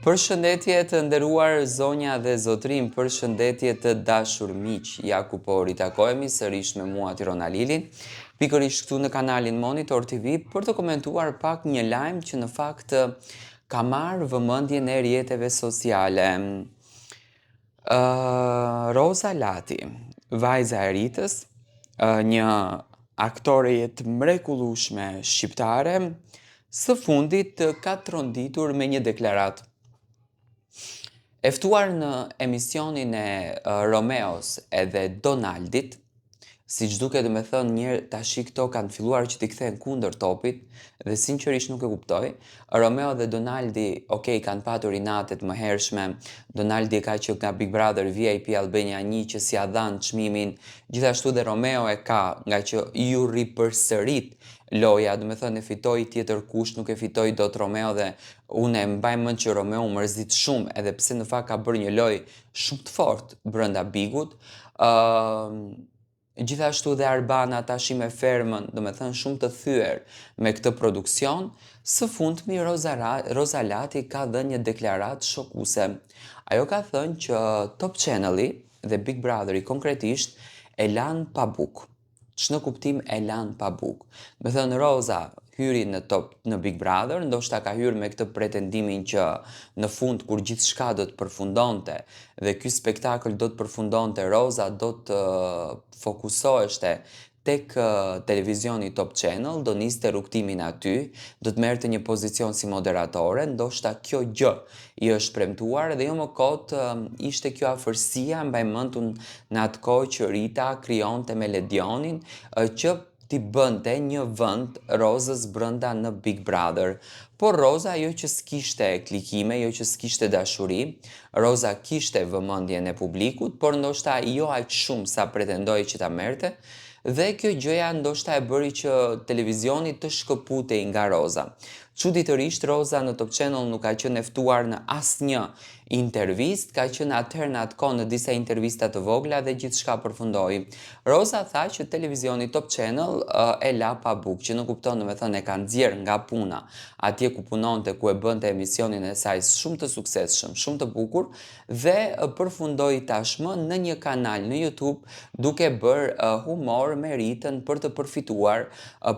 Përshëndetje të nderuar zonja dhe zotrim, përshëndetje të dashur miq. Ja ku po ritakojemi sërish me mua Tirona Lilin, pikërisht këtu në kanalin Monitor TV për të komentuar pak një lajm që në fakt ka marrë vëmendjen e rrjeteve sociale. Roza Lati, vajza e Ritës, një aktore jetë mrekullueshme shqiptare, së fundit ka tronditur me një deklaratë. E ftuar në emisionin e Romeos edhe Donaldit, si që duke me thënë njerë tashi këto kanë filluar që t'i kthejnë kundër topit dhe sinqerisht nuk e kuptoj. Romeo dhe Donaldi, kanë patur inatet më hershme. Donaldi ka që nga Big Brother VIP Albania 1 që si a dhanë çmimin, gjithashtu dhe Romeo e ka nga që ju ripërsërit loja, do me thënë e fitoi tjetër kush, nuk e fitoi dot Romeo dhe unë e mbaj mend që Romeo mërzit shumë edhe pse në fakt ka bërë një lojë shumë të fortë brenda Bigut. Gjithashtu dhe Arbana tashi me Fermën, do me thënë shumë të thyer me këtë produksion. Së fundmi Roza Lati ka dhënë një deklaratë shokuese. Ajo ka thënë që Top Channel-i dhe Big Brother-i konkretisht e lanë pa bukë. Ç'në kuptim e lanë pa bukë. Me thënë Roza hyri në Big Brother, ndoshta ka hyrë me këtë pretendimin që në fund kur gjithçka do të përfundonte dhe ky spektakël do të përfundonte, Roza do të fokusoheshte tek televizioni Top Channel, do niste rrugtimin aty, do të merrte një pozicion si moderatore, ndoshta kjo gjë i është premtuar dhe jo më kot ishte kjo afërsia, mbaj mend unë në atë kohë që Rita krijonte me Ledionin që t'i bënte një vend Rozës brenda në Big Brother. Por Roza jo që s'kishte klikime, jo që s'kishte dashuri, Roza kishte vëmendjen e publikut, por ndoshta jo aq shumë sa pretendoi që ta merrte. Dhe kjo gjëja ndoshta e bëri që televizioni të shkëputej nga Roza. Çuditërisht Roza në Top Channel nuk ka qenë e ftuar në asnjë intervistë, ka qenë atëherë në atë kohë në disa intervista të vogla dhe gjithçka përfundoi. Roza tha që televizioni Top Channel e la pa bukë, që nuk kupton, domethënë e ka nxjerr nga puna atje ku punonte, ku e bënte emisionin e saj shumë të suksesshëm, shumë të bukur dhe përfundoi tashmë në një kanal në YouTube duke bërë humor me Ritën për të përfituar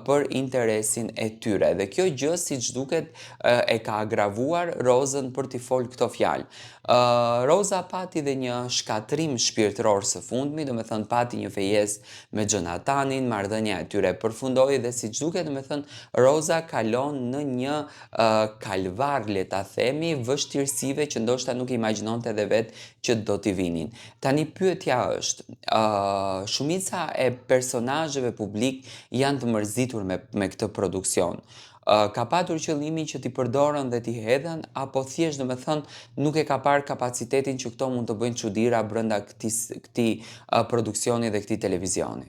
për interesin e tyre. Dhe kjo gjë siç duket e ka agravuar Rozën për t'i folë këto fjalë. Roza pati dhe një shkatrim shpirtëror së fundmi, do me thënë pati një fejes me Jonathanin, marrëdhënia e tyre përfundoi dhe siç duket, do me thënë Roza kalon në një kalvar, le ta themi, vështirësive që ndoshta nuk imagjinonte edhe vetë që do t'i vinin. Tani pyetja është, shumica e personazheve publik janë të mërzitur me këtë produksion. Ka patur qëllimin që t'i përdoren dhe t'i hedhen, apo thjesht do me thënë nuk e ka parë kapacitetin që këto mund të bëjnë çuditëra brenda këtij produksioni dhe këtij televizioni?